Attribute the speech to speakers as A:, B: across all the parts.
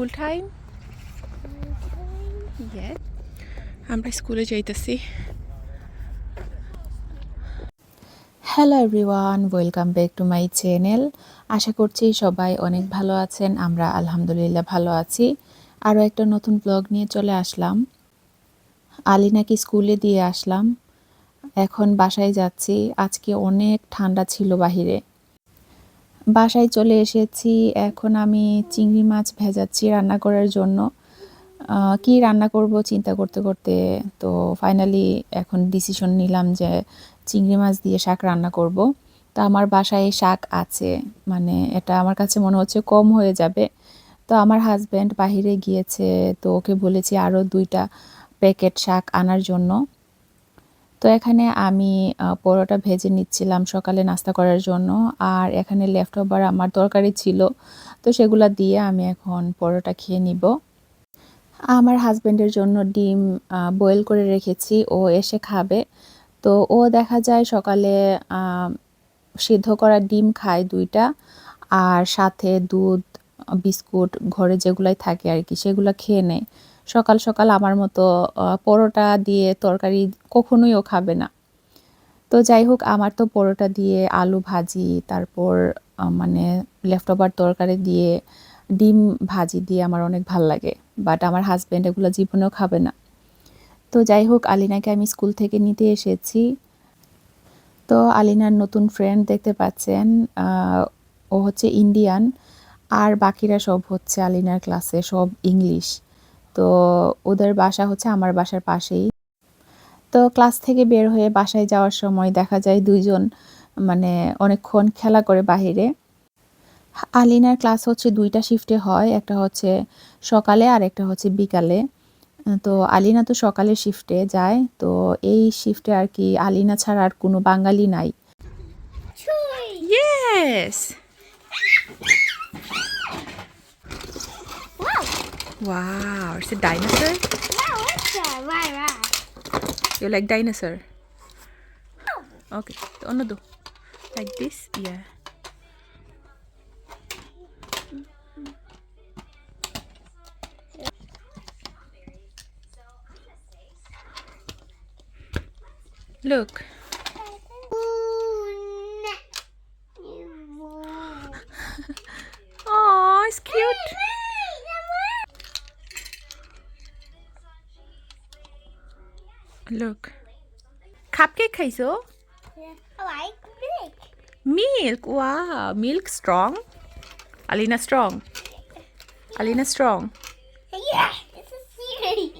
A: School time? Yes. আমরা স্কুলে যাইতেছি। Hello everyone, welcome back to my channel. আশা করছি সবাই অনেক ভালো আছেন। আমরা আলহামদুলিল্লাহ ভালো আছি। আরও একটা নতুন ব্লগ নিয়ে চলে আসলাম। আলিনাকে স্কুলে দিয়ে আসলাম, এখন বাসায় যাচ্ছি। আজকে অনেক ঠান্ডা ছিল বাহিরে। বাসায় চলে এসেছি। এখন আমি চিংড়ি মাছ ভেজাচ্ছি রান্না করার জন্য। কি রান্না করব চিন্তা করতে করতে তো ফাইনালি এখন ডিসিশন নিলাম যে চিংড়ি মাছ দিয়ে শাক রান্না করব। তো আমার বাসায় শাক আছে, মানে এটা আমার কাছে মনে হচ্ছে কম হয়ে যাবে। তো আমার হাজব্যান্ড বাহিরে গিয়েছে, তো ওকে বলেছি আরও 2টা প্যাকেট শাক আনার জন্য। তো এখানে আমি পরোটা ভেজে নিচ্ছিলাম সকালে নাস্তা করার জন্য। আর এখানে লেফট ওভার আমার তরকারি ছিল, তো সেগুলা দিয়ে আমি এখন পরোটা খেয়ে নিব। আমার হাজব্যান্ডের জন্য ডিম বয়েল করে রেখেছি, ও এসে খাবে। তো ও দেখা যায় সকালে সিদ্ধ করা ডিম খায় 2টা, আর সাথে দুধ বিস্কুট ঘরে যেগুলাই থাকে আর কি সেগুলো খেয়ে নেয়। সকাল সকাল আমার মতো পরোটা দিয়ে তরকারি কখনোই ও খাবে না। তো যাই হোক, আমার তো পরোটা দিয়ে আলু ভাজি, তারপর মানে লেফট ওভার তরকারি দিয়ে ডিম ভাজি দিয়ে আমার অনেক ভাল লাগে। বাট আমার হাজব্যান্ড এগুলো জীবনেও খাবে না। তো যাই হোক, আলিনাকে আমি স্কুল থেকে নিতে এসেছি। তো আলিনার নতুন ফ্রেন্ড দেখতে পাচ্ছেন, ও হচ্ছে ইন্ডিয়ান, আর বাকিরা সব হচ্ছে আলিনার ক্লাসে সব ইংলিশ। তো ওদের বাসা হচ্ছে আমার বাসার পাশেই। তো ক্লাস থেকে বের হয়ে বাসায় যাওয়ার সময় দেখা যায় 2জন মানে অনেকক্ষণ খেলা করে বাহিরে। আলিনার ক্লাস হচ্ছে 2টা শিফটে হয়, একটা হচ্ছে সকালে আর একটা হচ্ছে বিকালে। তো আলিনা তো সকালের শিফটে যায়, তো এই শিফটে আর কি আলিনা ছাড়া আর কোনো বাঙালি নাই। Yes. Wow, it's a dinosaur.
B: Right.
A: You like dinosaur? Okay, ono do. Like this, yeah. Look. Oh, it's cute. Look. Cupcake খাইছো?
B: I like milk.
A: Milk. Wow, milk strong. Alina strong. Alina strong.
B: Yeah, this is serious.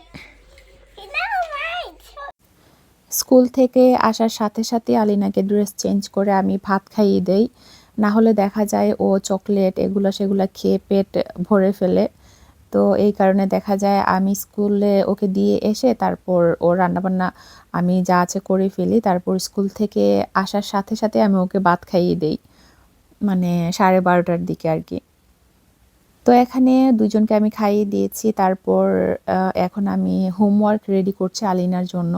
B: Never mind.
A: School থেকে আসার সাথে সাথে আলিনাকে dress change করে আমি ভাত খাইয়ে দেই। না হলে দেখা যায় ও চকলেট এগুলো সেগুলো খেয়ে পেট ভরে ফেলে। তো এই কারণে দেখা যায় আমি স্কুলে ওকে দিয়ে এসে তারপর ও রান্নাবান্না আমি যা আছে করে ফেলি। তারপর স্কুল থেকে আসার সাথে সাথে আমি ওকে ভাত খাইয়ে দেই, মানে 12:30টার দিকে আর কি। তো এখানে 2জনকে আমি খাইয়ে দিয়েছি। তারপর এখন আমি হোমওয়ার্ক রেডি করছি আলিনার জন্য।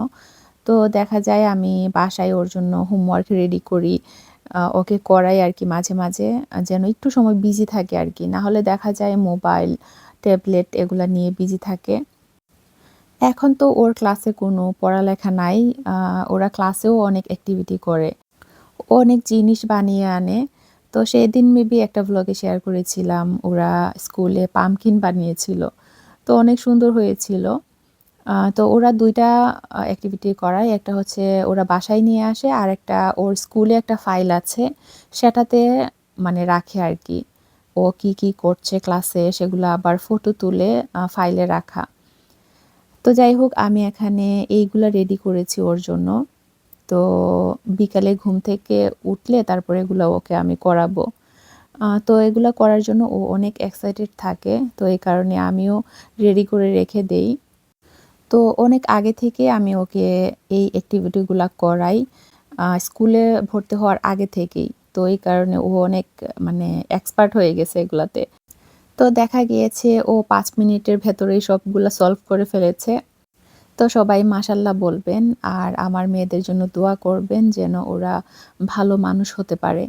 A: তো দেখা যায় আমি বাসায় ওর জন্য হোমওয়ার্ক রেডি করি, ওকে করাই আর কি মাঝে মাঝে, যেন একটু সময় বিজি থাকে আর কি। না হলে দেখা যায় মোবাইল ট্যাবলেট এগুলা নিয়ে বিজি থাকে। এখন তো ওর ক্লাসে কোনো পড়ালেখা নাই, ওরা ক্লাসেও অনেক অ্যাক্টিভিটি করে, অনেক জিনিস বানিয়ে আনে। তো সেদিন মেবি একটা ব্লগে শেয়ার করেছিলাম, ওরা স্কুলে পামকিন বানিয়েছিল, তো অনেক সুন্দর হয়েছিল। তো ওরা 2টা অ্যাক্টিভিটি করায়, একটা হচ্ছে ওরা বাসায় নিয়ে আসে, আর একটা ওর স্কুলে একটা ফাইল আছে সেটাতে মানে রাখে আর কি। ও কি কি করছে ক্লাসে সেগুলো আবার ফটো তুলে ফাইলে রাখা। তো যাই হোক, আমি এখানে এইগুলা রেডি করেছি ওর জন্য। তো বিকালে ঘুম থেকে উঠলে তারপরে এগুলো ওকে আমি করাবো। তো এগুলো করার জন্য ও অনেক এক্সাইটেড থাকে, তো এই কারণে আমিও রেডি করে রেখে দেই। তো অনেক আগে থেকে আমি ওকে এই অ্যাক্টিভিটিগুলো করাই, স্কুলে ভর্তি হওয়ার আগে থেকেই। তো এই কারণে ও অনেক মানে এক্সপার্ট হয়ে গেছে এগুলাতে। তো দেখা গিয়েছে ও 5 মিনিটের ভেতরেই সবগুলো সলভ করে ফেলেছে। তো সবাই মাশাল্লাহ বলবেন, আর আমার মেয়েদের জন্য দোয়া করবেন যেন ওরা ভালো মানুষ হতে পারে।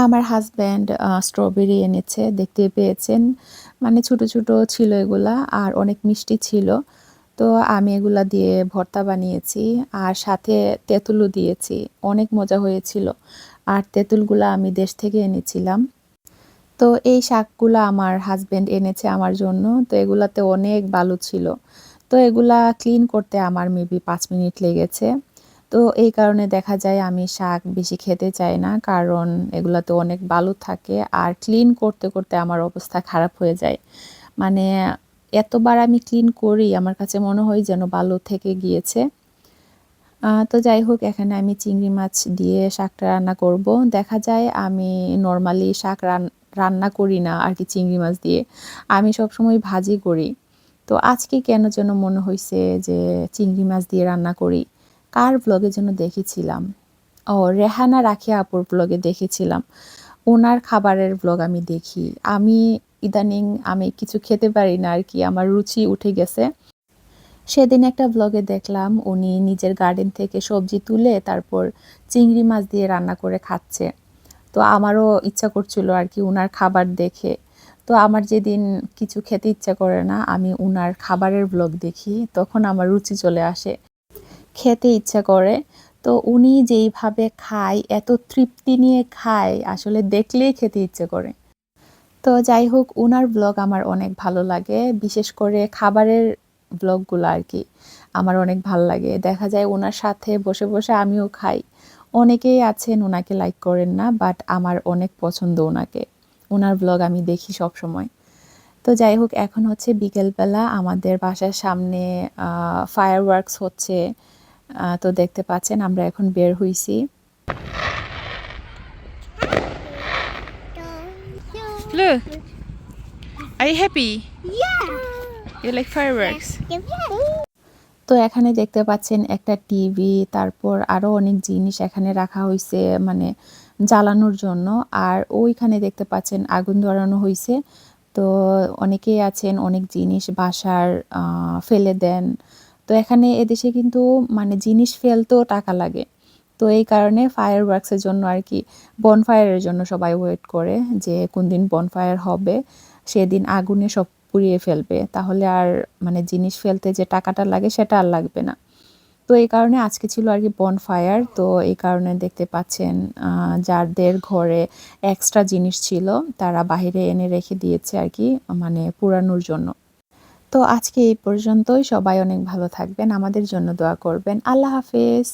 A: আমার হাজব্যান্ড স্ট্রবেরি এনেছে, দেখতে পেয়েছেন, মানে ছোট ছোট ছিল এগুলা আর অনেক মিষ্টি ছিল। তো আমি এগুলা দিয়ে ভর্তা বানিয়েছি আর সাথে তেঁতুলও দিয়েছি, অনেক মজা হয়েছিল। আর তেঁতুলগুলা আমি দেশ থেকে এনেছিলাম। তো এই শাকগুলা আমার হাজব্যান্ড এনেছে আমার জন্য। তো এগুলাতে অনেক বালু ছিল, তো এগুলা ক্লিন করতে আমার মেবি 5 মিনিট লেগেছে। তো এই কারণে দেখা যায় আমি শাক বেশি খেতে চাই না, কারণ এগুলাতে অনেক বালু থাকে আর ক্লিন করতে করতে আমার অবস্থা খারাপ হয়ে যায়। মানে এতবার আমি ক্লিন করি, আমার কাছে মনে হয় যেন বালু থেকে গিয়েছে। তো যাই হোক, এখানে আমি চিংড়ি মাছ দিয়ে শাকটা রান্না করব। দেখা যায় আমি নরমালি শাক রান্না করি না আর কি চিংড়ি মাছ দিয়ে, আমি সবসময় ভাজি করি। তো আজকে কেন যেন মনে হয়েছে যে চিংড়ি মাছ দিয়ে রান্না করি। কার ব্লগে যেন দেখেছিলাম, ও রেহানা রাখিয়া আপুর ব্লগে দেখেছিলাম। ওনার খাবারের ব্লগ আমি দেখি। আমি ইদানিং আমি কিছু খেতে পারি না আর কি, আমার রুচি উঠে গেছে। সেদিন একটা ব্লগে দেখলাম উনি নিজের গার্ডেন থেকে সবজি তুলে তারপর চিংড়ি মাছ দিয়ে রান্না করে খাচ্ছে। তো আমারও ইচ্ছা করছিল আর কি উনার খাবার দেখে। তো আমার যেদিন কিছু খেতে ইচ্ছা করে না, আমি উনার খাবারের ব্লগ দেখি, তখন আমার রুচি চলে আসে, খেতে ইচ্ছা করে। তো উনি যেইভাবে খায়, এত তৃপ্তি নিয়ে খায়, আসলে দেখলেই খেতে ইচ্ছে করে। তো যাই হোক, উনার ব্লগ আমার অনেক ভালো লাগে, বিশেষ করে খাবারের ব্লগগুলো আর কি আমার অনেক ভালো লাগে। দেখা যায় ওনার সাথে বসে বসে আমিও খাই। অনেকেই আছেন ওনাকে লাইক করেন না, বাট আমার অনেক পছন্দ ওনাকে, ওনার ব্লগ আমি দেখি সব সময়। তো যাই হোক, এখন হচ্ছে বিকেলবেলা, আমাদের বাসার সামনে ফায়ার ওয়ার্কস হচ্ছে। তো দেখতে পাচ্ছেন আমরা এখন বের হইছি। Look, are you happy?
B: Yeah.
A: You like fireworks?
B: Yeah.
A: তো এখানে দেখতে পাচ্ছেন একটা টিভি, তারপর আরও অনেক জিনিস এখানে রাখা হয়েছে, মানে জ্বালানোর জন্য। আর ওইখানে দেখতে পাচ্ছেন আগুন ধরানো হয়েছে। তো অনেকেই আছেন অনেক জিনিস বাসার ফেলে দেন। তো এখানে এদেশে কিন্তু মানে জিনিস ফেলতেও টাকা লাগে। তো এই কারণে ফায়ার ওয়ার্কসের জন্য আর কি, বনফায়ারের জন্য সবাই ওয়েট করে যে কোন দিন বনফায়ার হবে, সেদিন আগুনে সব পুড়িয়ে ফেলবে, তাহলে আর মানে জিনিস ফেলতে যে টাকাটা লাগে সেটা আর লাগবে না। তো এই কারণে আজকে ছিল আর কি বনফায়ার। তো এই কারণে দেখতে পাচ্ছেন যাদের ঘরে এক্সট্রা জিনিস ছিল তারা বাহিরে এনে রেখে দিয়েছে আর কি, মানে পুরানোর জন্য। তো আজকে এই পর্যন্তই, সবাই অনেক ভালো থাকবেন, আমাদের জন্য দোয়া করবেন। আল্লাহ হাফেজ।